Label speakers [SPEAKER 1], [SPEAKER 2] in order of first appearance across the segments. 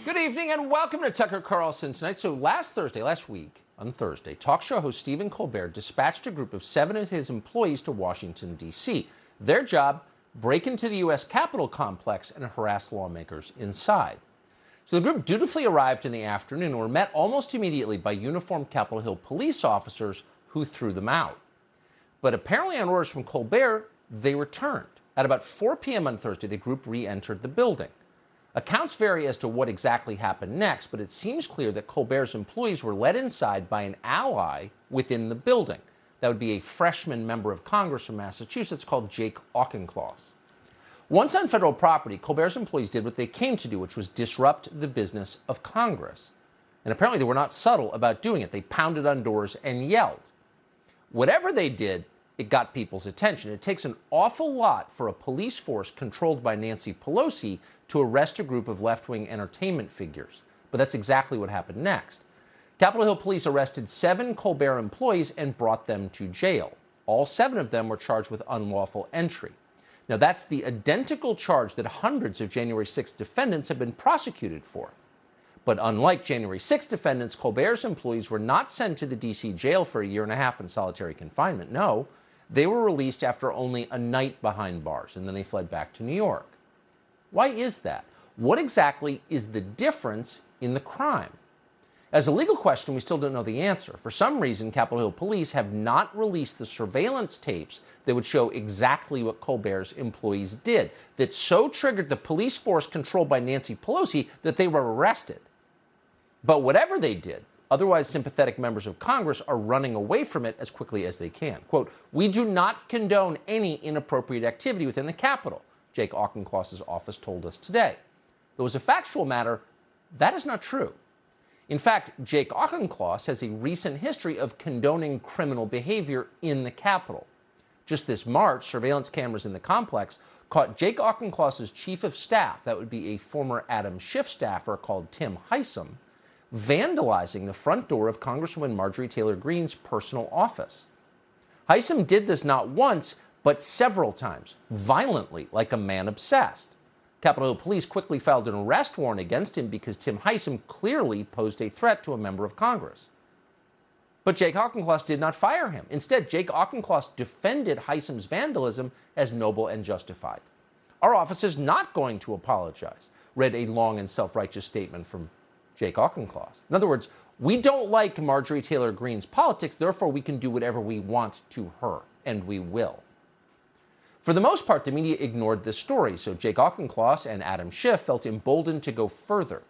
[SPEAKER 1] Good evening and welcome to Tucker Carlson Tonight. So last week, on Thursday, talk show host Stephen Colbert dispatched a group of 7 of his employees to Washington, D.C. Their job, break into the U.S. Capitol complex and harass lawmakers inside. So the group dutifully arrived in the afternoon and were met almost immediately by uniformed Capitol Hill police officers who threw them out. But apparently on orders from Colbert, they returned. At about 4 p.m. on Thursday, the group re-entered the building. Accounts vary as to what exactly happened next, but it seems clear that Colbert's employees were led inside by an ally within the building. That would be a freshman member of Congress from Massachusetts called Jake Auchincloss. Once on federal property, Colbert's employees did what they came to do, which was disrupt the business of Congress. And apparently they were not subtle about doing it. They pounded on doors and yelled. Whatever they did, it got people's attention. It takes an awful lot for a police force controlled by Nancy Pelosi to arrest a group of left-wing entertainment figures. But that's exactly what happened next. Capitol Hill police arrested 7 Colbert employees and brought them to jail. All 7 of them were charged with unlawful entry. Now, that's the identical charge that hundreds of January 6th defendants have been prosecuted for. But unlike January 6th defendants, Colbert's employees were not sent to the D.C. jail for a year and a half in solitary confinement. No, they were released after only a night behind bars, and then they fled back to New York. Why is that? What exactly is the difference in the crime? As a legal question, we still don't know the answer. For some reason, Capitol Hill police have not released the surveillance tapes that would show exactly what Colbert's employees did, that so triggered the police force controlled by Nancy Pelosi that they were arrested. But whatever they did, otherwise sympathetic members of Congress are running away from it as quickly as they can. Quote, "We do not condone any inappropriate activity within the Capitol," Jake Auchincloss's office told us today. Though as a factual matter, that is not true. In fact, Jake Auchincloss has a recent history of condoning criminal behavior in the Capitol. Just this March, surveillance cameras in the complex caught Jake Auchincloss's chief of staff, that would be a former Adam Schiff staffer called Tim Heisom, vandalizing the front door of Congresswoman Marjorie Taylor Greene's personal office. Heisom did this not once, but several times, violently, like a man obsessed. Capitol Hill police quickly filed an arrest warrant against him because Tim Heisom clearly posed a threat to a member of Congress. But Jake Auchincloss did not fire him. Instead, Jake Auchincloss defended Heisom's vandalism as noble and justified. "Our office is not going to apologize," read a long and self-righteous statement from Jake Auchincloss. In other words, "We don't like Marjorie Taylor Greene's politics, therefore we can do whatever we want to her, and we will." For the most part, the media ignored this story, so Jake Auchincloss and Adam Schiff felt emboldened to go further.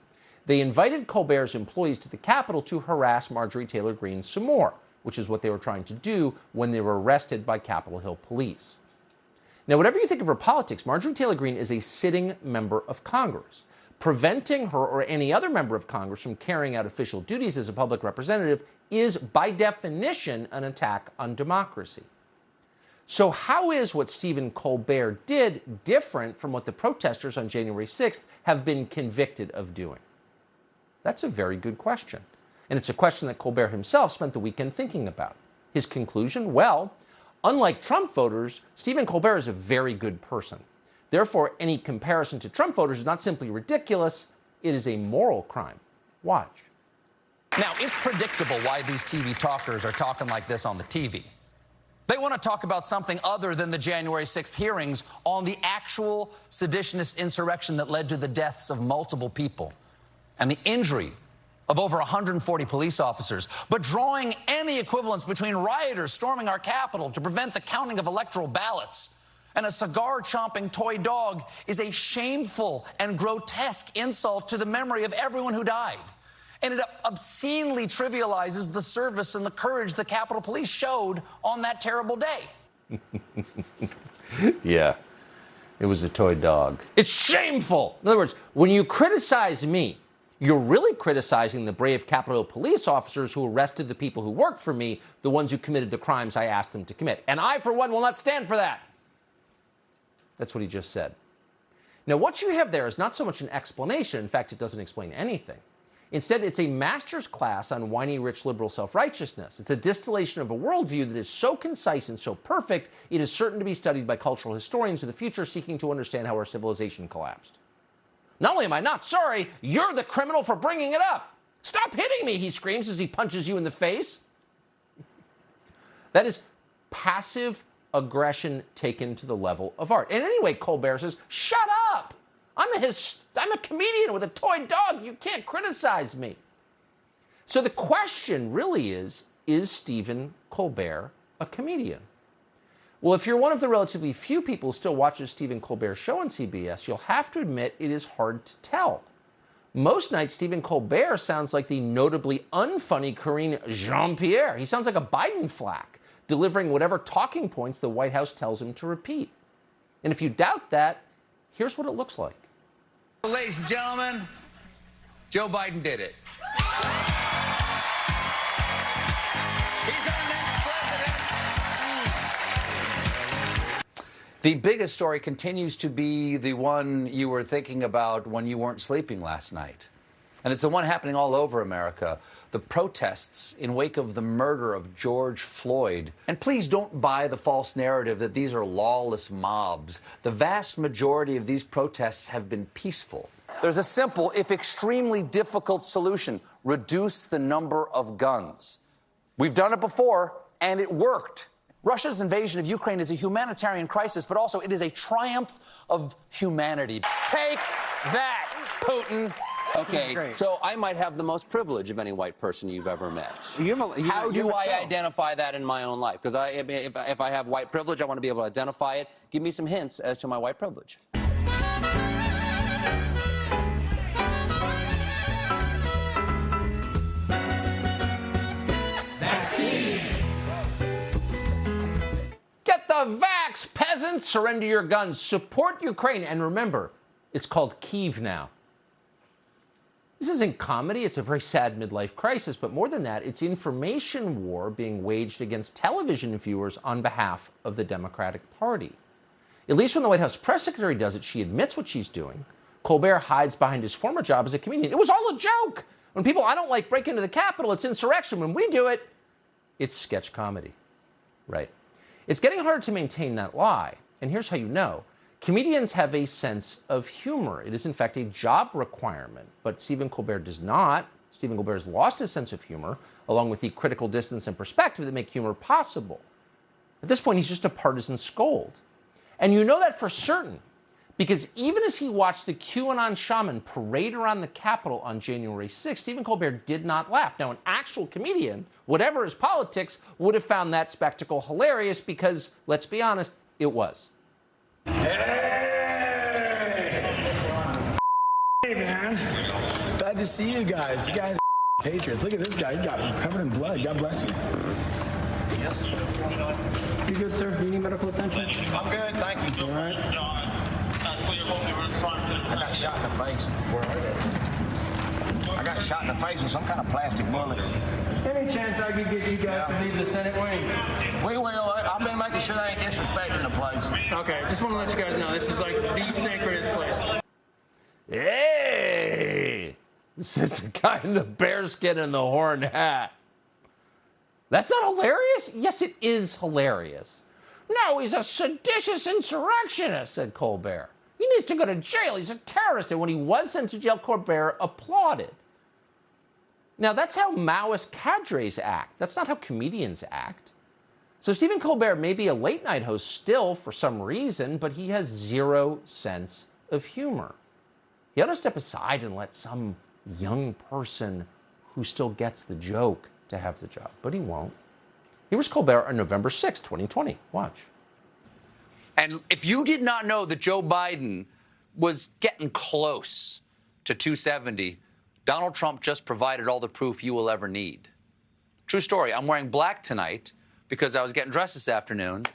[SPEAKER 1] They invited Colbert's employees to the Capitol to harass Marjorie Taylor Greene some more, which is what they were trying to do when they were arrested by Capitol Hill police. Now, whatever you think of her politics, Marjorie Taylor Greene is a sitting member of Congress. Preventing her or any other member of Congress from carrying out official duties as a public representative is, by definition, an attack on democracy. So how is what Stephen Colbert did different from what the protesters on January 6th have been convicted of doing? That's a very good question. And it's a question that Colbert himself spent the weekend thinking about. His conclusion? Well, unlike Trump voters, Stephen Colbert is a very good person. Therefore, any comparison to Trump voters is not simply ridiculous, it is a moral crime. Watch.
[SPEAKER 2] Now, it's predictable why these TV talkers are talking like this on the TV. They want to talk about something other than the January 6th hearings on the actual seditionist insurrection that led to the deaths of multiple people and the injury of over 140 police officers. But drawing any equivalence between rioters storming our Capitol to prevent the counting of electoral ballots and a cigar-chomping toy dog is a shameful and grotesque insult to the memory of everyone who died. And it obscenely trivializes the service and the courage the Capitol Police showed on that terrible day.
[SPEAKER 1] Yeah, it was a toy dog. It's shameful. In other words, when you criticize me, you're really criticizing the brave Capitol Hill police officers who arrested the people who worked for me, the ones who committed the crimes I asked them to commit. And I, for one, will not stand for that. That's what he just said. Now, what you have there is not so much an explanation. In fact, it doesn't explain anything. Instead, it's a master's class on whiny, rich, liberal self-righteousness. It's a distillation of a worldview that is so concise and so perfect, it is certain to be studied by cultural historians of the future seeking to understand how our civilization collapsed. Not only am I not sorry, you're the criminal for bringing it up. Stop hitting me, he screams as he punches you in the face. That is passive aggression taken to the level of art. And anyway, Colbert says, shut up. I'm a comedian with a toy dog. You can't criticize me. So the question really is Stephen Colbert a comedian? Well, if you're one of the relatively few people who still watches Stephen Colbert's show on CBS, you'll have to admit it is hard to tell. Most nights, Stephen Colbert sounds like the notably unfunny Karine Jean-Pierre. He sounds like a Biden flack, delivering whatever talking points the White House tells him to repeat. And if you doubt that, here's what it looks like.
[SPEAKER 3] Ladies and gentlemen, Joe Biden did it. He's our next president.
[SPEAKER 4] The biggest story continues to be the one you were thinking about when you weren't sleeping last night. And it's the one happening all over America. The protests in wake of the murder of George Floyd. And please don't buy the false narrative that these are lawless mobs. The vast majority of these protests have been peaceful. There's a simple, if extremely difficult solution: reduce the number of guns. We've done it before, and it worked. Russia's invasion of Ukraine is a humanitarian crisis, but also it is a triumph of humanity. Take that, Putin.
[SPEAKER 5] Okay, so I might have the most privilege of any white person you've ever met. How do I identify that in my own life? Because if I have white privilege, I want to be able to identify it. Give me some hints as to my white privilege.
[SPEAKER 1] Get the vax, peasants! Surrender your guns. Support Ukraine. And remember, it's called Kyiv now. This isn't comedy. It's a very sad midlife crisis. But more than that, it's information war being waged against television viewers on behalf of the Democratic Party. At least when the White House press secretary does it, she admits what she's doing. Colbert hides behind his former job as a comedian. It was all a joke. When people I don't like break into the Capitol, it's insurrection. When we do it, it's sketch comedy. Right. It's getting harder to maintain that lie. And here's how you know. Comedians have a sense of humor. It is, in fact, a job requirement. But Stephen Colbert does not. Stephen Colbert has lost his sense of humor, along with the critical distance and perspective that make humor possible. At this point, he's just a partisan scold. And you know that for certain, because even as he watched the QAnon shaman parade around the Capitol on January 6th, Stephen Colbert did not laugh. Now, an actual comedian, whatever his politics, would have found that spectacle hilarious because, let's be honest, it was.
[SPEAKER 6] Hey, man. Glad to see you guys. You guys are patriots. Look at this guy. He's got covered in blood. God bless you.
[SPEAKER 7] Yes.
[SPEAKER 6] You good, sir? Do you need medical attention?
[SPEAKER 7] I'm good, thank you.
[SPEAKER 6] All right.
[SPEAKER 7] I got shot in the face. Where are they? I got shot in the face with some kind of plastic bullet.
[SPEAKER 6] Any chance I could get you guys to leave the Senate wing?
[SPEAKER 7] We will. I've been making sure they ain't disrespecting the place.
[SPEAKER 6] Okay, just want to let you guys know this is like the sacredest place.
[SPEAKER 1] Hey! This is the guy in the bearskin and the horned hat. That's not hilarious? Yes, it is hilarious. No, he's a seditious insurrectionist, said Colbert. He needs to go to jail. He's a terrorist. And when he was sent to jail, Colbert applauded. Now, that's how Maoist cadres act. That's not how comedians act. So Stephen Colbert may be a late-night host still for some reason, but he has zero sense of humor. He ought to step aside and let some young person who still gets the joke to have the job, but he won't. Here was Colbert on November 6, 2020. Watch.
[SPEAKER 4] And if you did not know that Joe Biden was getting close to 270, Donald Trump just provided all the proof you will ever need. True story. I'm wearing black tonight because I was getting dressed this afternoon,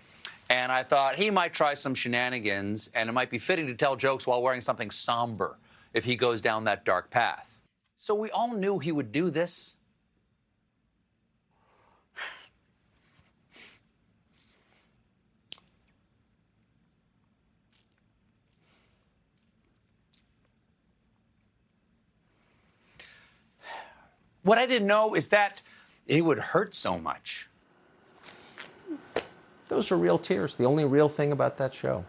[SPEAKER 4] and I thought he might try some shenanigans, and it might be fitting to tell jokes while wearing something somber if he goes down that dark path. So we all knew he would do this. What I didn't know is that it would hurt so much.
[SPEAKER 1] Those are real tears. The only real thing about that show.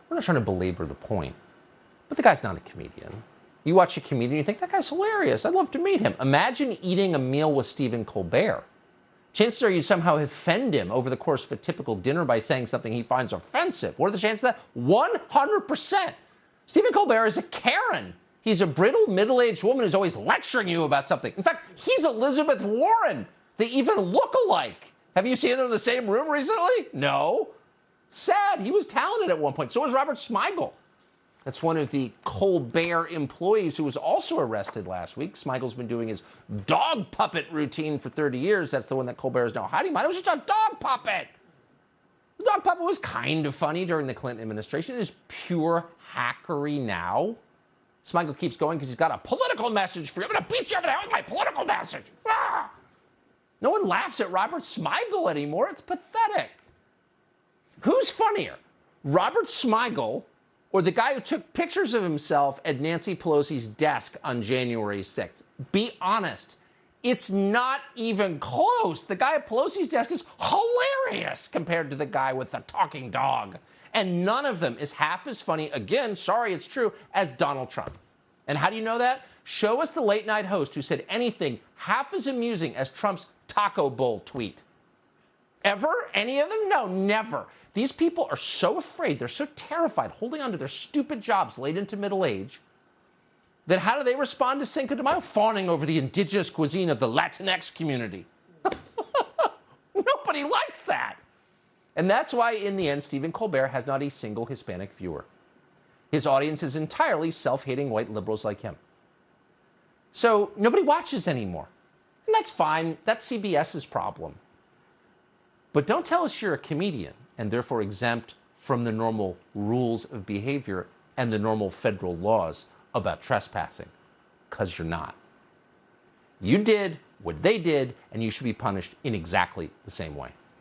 [SPEAKER 1] We're not trying to belabor the point, but the guy's not a comedian. You watch a comedian, you think, that guy's hilarious. I'd love to meet him. Imagine eating a meal with Stephen Colbert. Chances are you somehow offend him over the course of a typical dinner by saying something he finds offensive. What are the chances of that? 100%. Stephen Colbert is a Karen. He's a brittle, middle-aged woman who's always lecturing you about something. In fact, he's Elizabeth Warren. They even look alike. Have you seen them in the same room recently? No. Sad. He was talented at one point. So was Robert Smigel. That's one of the Colbert employees who was also arrested last week. Smigel's been doing his dog puppet routine for 30 years. That's the one that Colbert is now hiding behind. It was just a dog puppet. The dog puppet was kind of funny during the Clinton administration. It is pure hackery now. Smigel keeps going because he's got a political message for you. I'm going to beat you over the head with my political message. Ah! No one laughs at Robert Smigel anymore. It's pathetic. Who's funnier, Robert Smigel or the guy who took pictures of himself at Nancy Pelosi's desk on January 6th? Be honest. It's not even close. The guy at Pelosi's desk is hilarious compared to the guy with the talking dog. And none of them is half as funny, again, sorry, it's true, as Donald Trump. And how do you know that? Show us the late night host who said anything half as amusing as Trump's taco bowl tweet. Ever? Any of them? No, never. These people are so afraid, they're so terrified, holding on to their stupid jobs late into middle age, that how do they respond to Cinco de Mayo? Fawning over the indigenous cuisine of the Latinx community. Nobody likes that. And that's why, in the end, Stephen Colbert has not a single Hispanic viewer. His audience is entirely self-hating white liberals like him. So nobody watches anymore. And that's fine. That's CBS's problem. But don't tell us you're a comedian and therefore exempt from the normal rules of behavior and the normal federal laws about trespassing, because you're not. You did what they did, and you should be punished in exactly the same way.